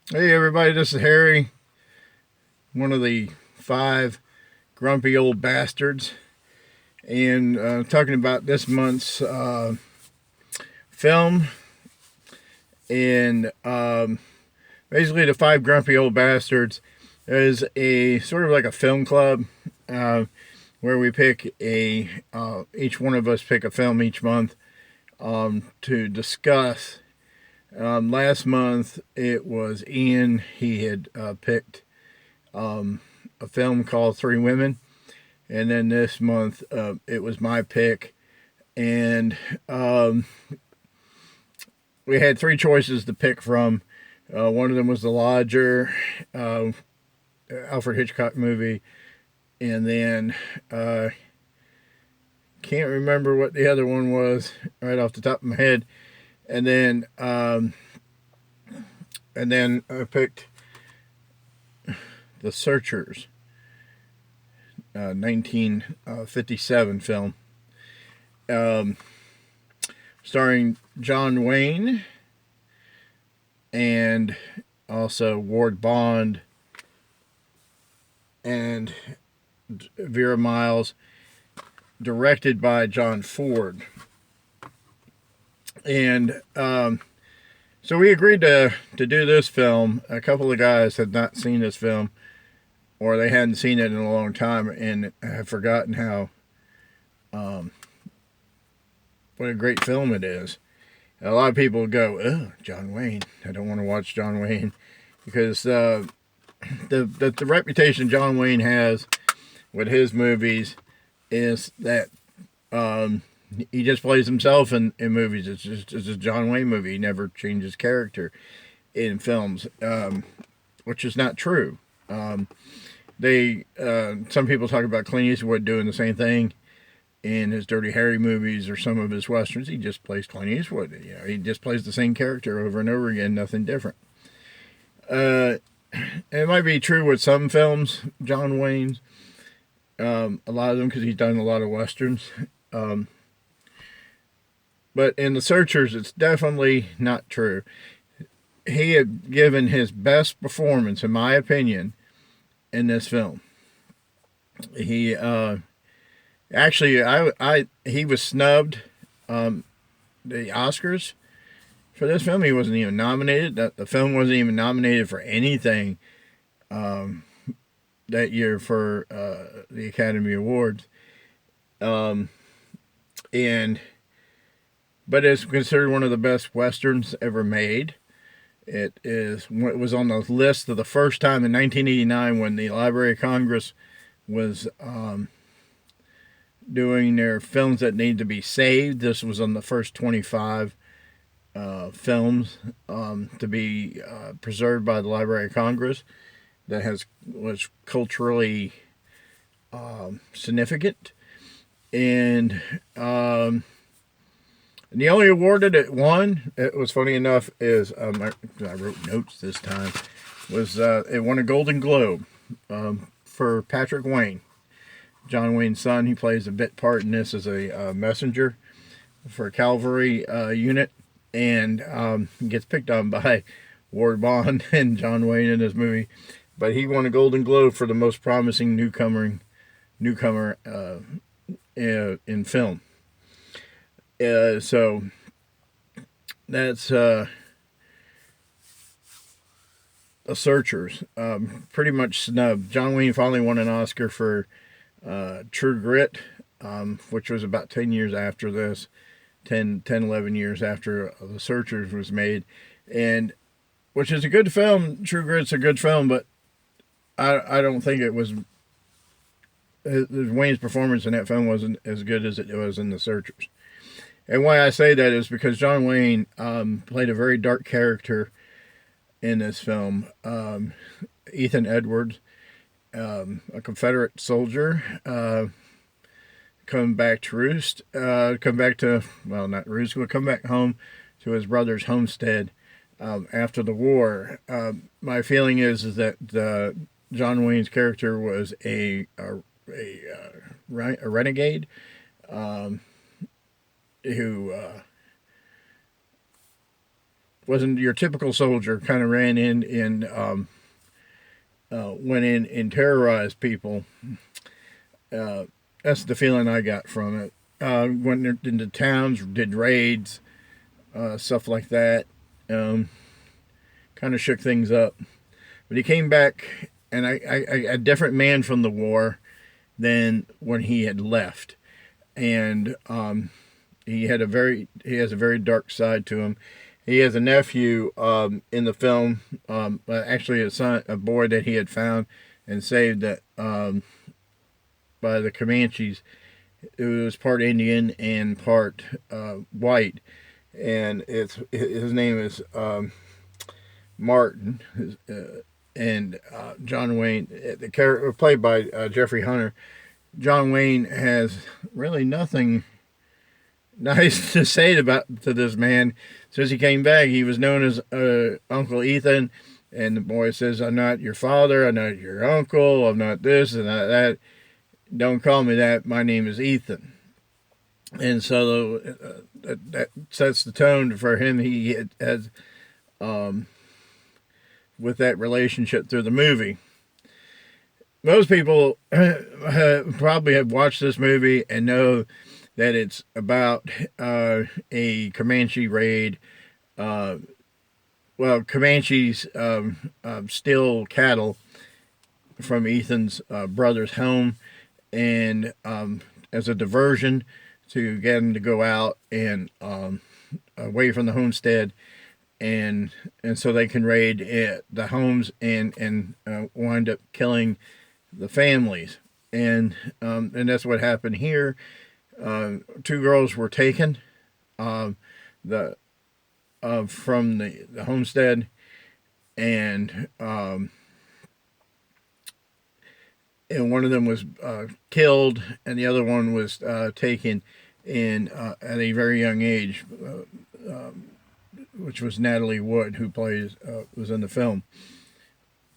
Hey everybody, this is Harry, one of the five grumpy old bastards, and talking about this month's film. And basically, the five grumpy old bastards is a sort of like a film club uh, where we pick each one of us pick a film each month to discuss. Last month it was Ian. He had picked a film called Three Women. And then this month, it was my pick. And we had three choices to pick from. One of them was The Lodger, uh, Alfred Hitchcock movie. And then can't remember what the other one was right off the top of my head. And then I picked The Searchers, 1957 film, um, starring John Wayne and also Ward Bond and Vera Miles, directed by John Ford. And so we agreed to do this film. A couple of guys had not seen this film, or they hadn't seen it in a long time, and have forgotten how what a great film it is. A lot of people go, "Oh, John Wayne. I don't want to watch John Wayne," because the reputation John Wayne has with his movies is that he just plays himself in movies. It's a John Wayne movie. He never changes character in films, which is not true. They Some people talk about Clint Eastwood doing the same thing in his Dirty Harry movies or some of his westerns. He just plays Clint Eastwood. He just plays the same character over and over again, nothing different. Uh, it might be true with some films, John Wayne's, a lot of them because he's done a lot of westerns. Um, but in The Searchers, it's definitely not true. He had given his best performance, in my opinion, in this film. He actually, he was snubbed the Oscars for this film. He wasn't even nominated. The film wasn't even nominated for anything that year for the Academy Awards. Um, and but it's considered one of the best westerns ever made. It was on the list for the first time in 1989 when the Library of Congress was doing their films that need to be saved. This was on the first 25 films to be preserved by the Library of Congress that was culturally significant. And the only award that it won, it was funny enough, is I wrote notes this time, was it won a Golden Globe for Patrick Wayne, John Wayne's son. He plays a bit part in this as a messenger for a cavalry unit, and gets picked on by Ward Bond and John Wayne in this movie. But he won a Golden Globe for the most promising newcomer in film. So that's The Searchers. Pretty much snubbed. John Wayne finally won an Oscar for True Grit, which was about 10 years after this, 11 years after The Searchers was made. And which is a good film. True Grit's a good film, but I don't think it was. Wayne's performance in that film wasn't as good as it was in The Searchers. And why I say that is because John Wayne played a very dark character in this film. Ethan Edwards, a Confederate soldier, come back to roost, come back to, well, not roost, but come back home to his brother's homestead after the war. My feeling is that John Wayne's character was a renegade who wasn't your typical soldier. Kind of ran in and went in and terrorized people. That's the feeling I got from it. Went into towns, did raids, stuff like that. Kind of shook things up. But he came back, and a different man from the war than when he had left. And he has a very dark side to him. He has a nephew in the film, actually a boy that he had found and saved that by the Comanches. It was part Indian and part white, and his name is Martin, and John Wayne, the character played by Jeffrey Hunter. John Wayne has really nothing nice to say to this man. Since he came back, he was known as Uncle Ethan, and the boy says, "I'm not your father, I'm not your uncle, I'm not this and not that. Don't call me that. My name is Ethan." And so that sets the tone for him. He has with that relationship through the movie. Most people probably have watched this movie and know that it's about a Comanche raid. Comanches steal cattle from Ethan's brother's home, and as a diversion to get him to go out and away from the homestead, and so they can raid the homes and wind up killing the families, and that's what happened here. Two girls were taken the from the homestead, and one of them was killed, and the other one was taken in at a very young age, which was Natalie Wood, who was in the film.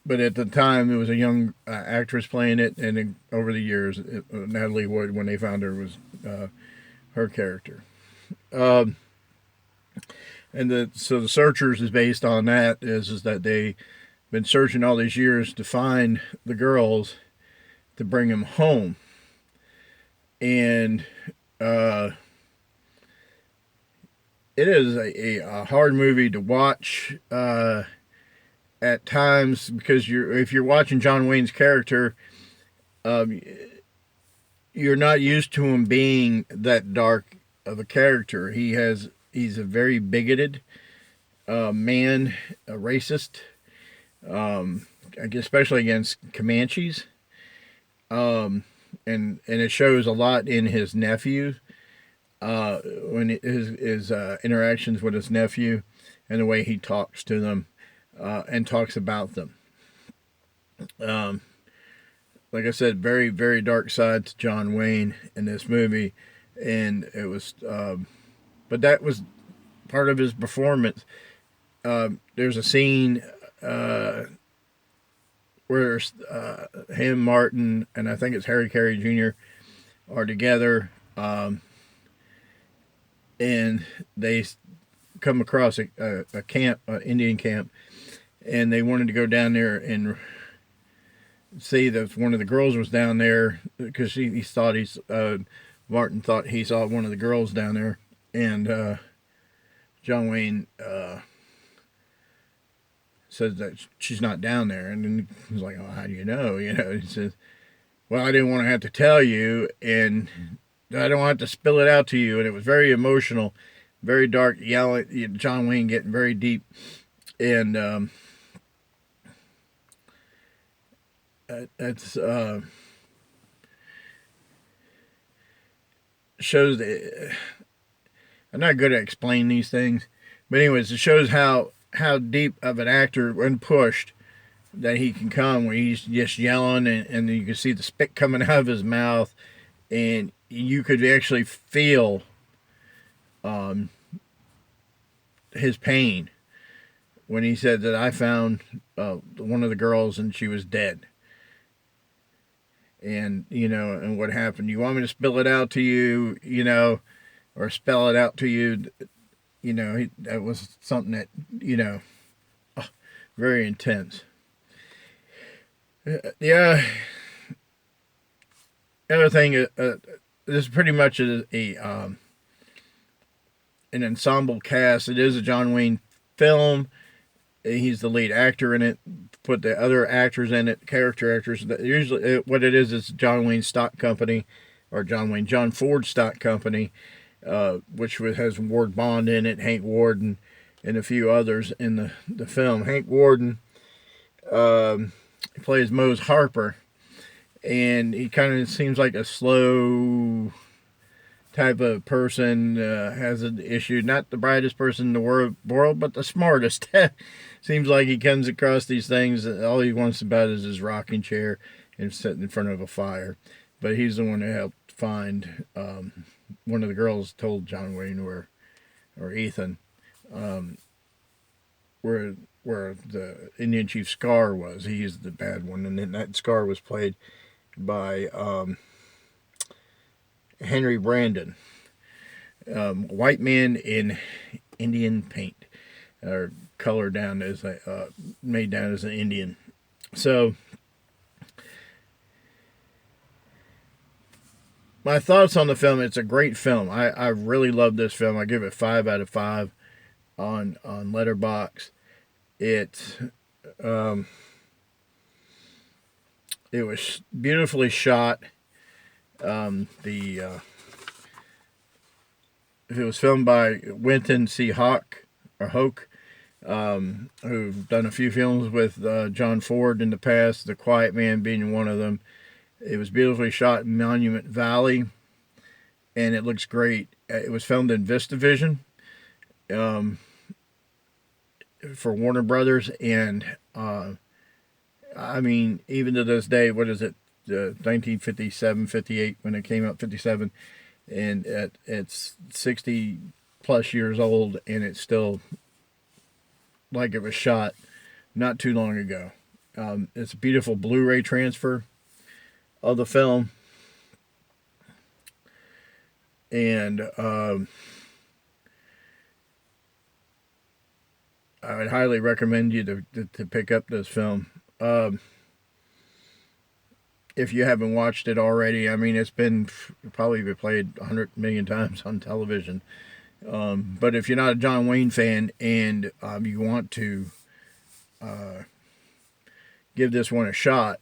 But at the time, there was a young actress playing it, and over the years, Natalie Wood, when they found her, was her character. So the Searchers is based on that. Is that they've been searching all these years to find the girls to bring them home, and it is a hard movie to watch at times, because if you're watching John Wayne's character, you're not used to him being that dark of a character. He's a very bigoted man, a racist, especially against Comanches. And it shows a lot in his nephew, when his interactions with his nephew, and the way he talks to them, and talks about them. Like I said, very, very dark side to John Wayne in this movie, and it was, but that was part of his performance. There's a scene where him, Martin, and I think it's Harry Carey Jr. are together, and they come across a camp, Indian camp, and they wanted to go down there and see that one of the girls was down there, because he thought Martin thought he saw one of the girls down there, and John Wayne says that she's not down there, and then he's like, "Oh, how do you know?" He says, "Well, I didn't want to have to tell you, and I don't want to spill it out to you." And it was very emotional, very dark, yelling, John Wayne getting very deep, and that's shows that I'm not good at explaining these things, but anyways, it shows how deep of an actor, when pushed, that he can come, when he's just yelling, and you can see the spit coming out of his mouth, and you could actually feel his pain when he said that I found one of the girls and she was dead. And, and what happened? You want me to spill it out to you, or spell it out to you? that was something that, very intense. Yeah. The other thing, this is pretty much an ensemble cast. It is a John Wayne film. He's the lead actor in it. Put the other actors in it, character actors. Usually, what it is John Wayne Stock Company, or John Ford Stock Company, which has Ward Bond in it, Hank Warden, and a few others in the film. Hank Warden plays Mose Harper, and he kind of seems like a slow type of person, has an issue. Not the brightest person in the world, but the smartest. Seems like he comes across these things, all he wants about is his rocking chair and sitting in front of a fire. But he's the one who helped find, one of the girls told John Wayne or Ethan, where the Indian chief Scar was. He's the bad one, and then that Scar was played by Henry Brandon. White man in Indian paint, or colored down as made down as an Indian. So my thoughts on the film: it's a great film. I really love this film. I give it 5 out of 5 on Letterboxd. It was beautifully shot. It was filmed by Winton C. Hoke, who've done a few films with John Ford in the past, The Quiet Man being one of them. It was beautifully shot in Monument Valley, and it looks great. It was filmed in VistaVision for Warner Brothers, and I mean, even to this day, what is it, 1957, 58, when it came out, 57, and it's 60 plus years old, and it's still like it was shot not too long ago. It's a beautiful Blu-ray transfer of the film, and I would highly recommend you to pick up this film. If you haven't watched it already, I mean, it's probably been played 100 million times on television. But if you're not a John Wayne fan and you want to give this one a shot,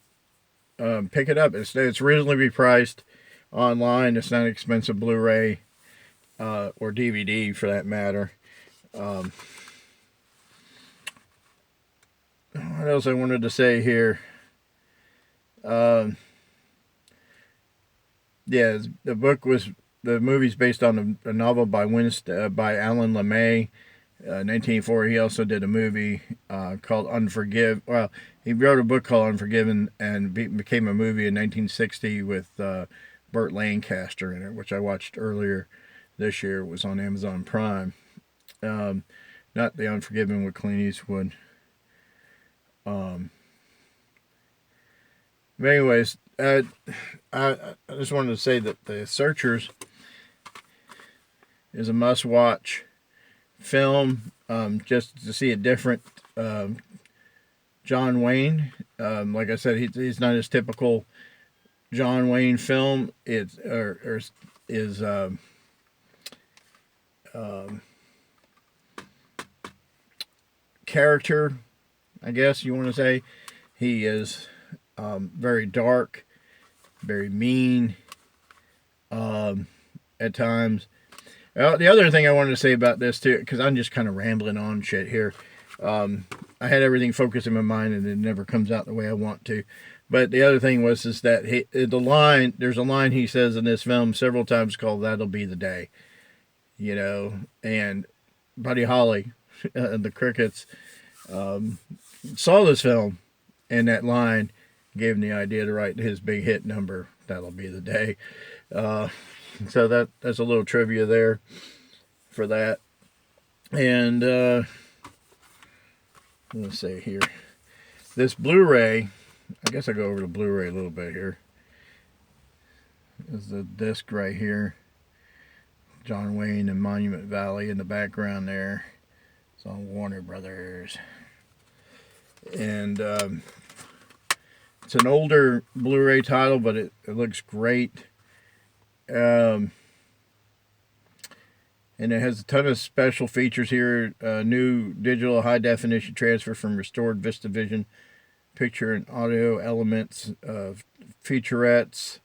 pick it up. It's reasonably priced online. It's not an expensive Blu-ray or DVD for that matter. What else I wanted to say here? Yeah, the movie's based on a novel by Alan LeMay, 1984. He also did a movie called Unforgiven. Well, he wrote a book called Unforgiven, and became a movie in 1960 with Burt Lancaster in it, which I watched earlier this year. It was on Amazon Prime. Not the Unforgiven with Clint Eastwood. But anyways, I just wanted to say that The Searchers is a must-watch film, just to see a different John Wayne. Like I said, he's not his typical John Wayne film. It's character, I guess you want to say. He is very dark, very mean at times. The other thing I wanted to say about this too, because I'm just kind of rambling on shit here. I had everything focused in my mind, and it never comes out the way I want to. But the other thing was that there's a line he says in this film several times called "That'll Be the Day," and Buddy Holly, the Crickets, saw this film, and that line gave him the idea to write his big hit number, "That'll Be the Day." So that's a little trivia there for that. And let's see here. This Blu-ray, I guess I'll go over the Blu-ray a little bit here. This is the disc right here. John Wayne and Monument Valley in the background there. It's on Warner Brothers. And it's an older Blu-ray title, but it looks great. And it has a ton of special features here. New digital high-definition transfer from restored VistaVision picture and audio elements, featurettes,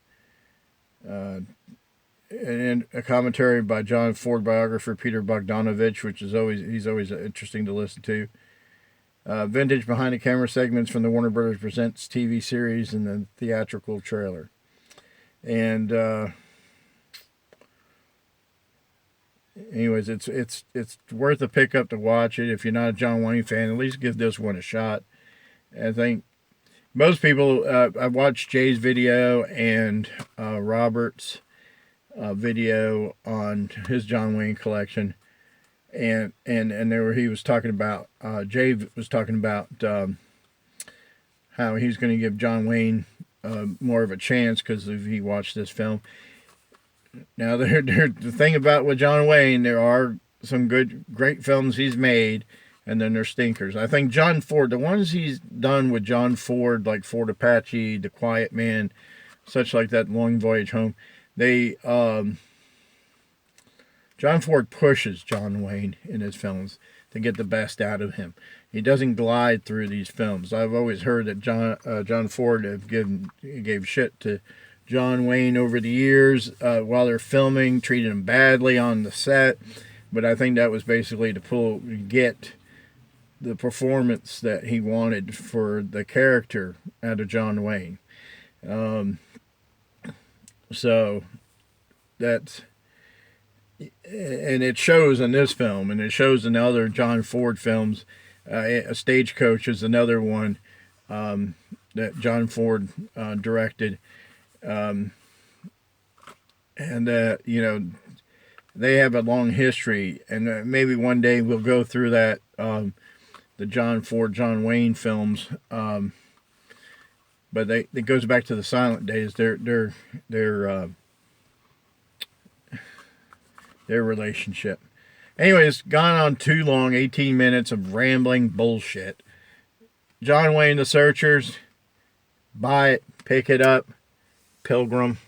and a commentary by John Ford biographer Peter Bogdanovich, which is he's always interesting to listen to. Vintage behind-the-camera segments from the Warner Brothers Presents TV series and the theatrical trailer. And anyways, it's worth a pickup to watch it. If you're not a John Wayne fan, at least give this one a shot. I think most people, I watched Jay's video and Robert's video on his John Wayne collection, and he was talking about, Jay was talking about how he's going to give John Wayne more of a chance because he watched this film. Now, the thing about with John Wayne, there are some great films he's made, and then there's stinkers. I think John Ford, the ones he's done with John Ford, like Fort Apache, The Quiet Man, such like that, Long Voyage Home, John Ford pushes John Wayne in his films to get the best out of him. He doesn't glide through these films. I've always heard that John Ford gave shit to John Wayne over the years while they're filming, treated him badly on the set. But I think that was basically to get the performance that he wanted for the character out of John Wayne. So that's, and it shows in this film, and it shows in the other John Ford films. Stagecoach is another one that John Ford directed. And they have a long history, and maybe one day we'll go through that, the John Ford, John Wayne films, but it goes back to the silent days, their relationship. Anyways, gone on too long, 18 minutes of rambling bullshit. John Wayne, The Searchers, buy it, pick it up, Pilgrim.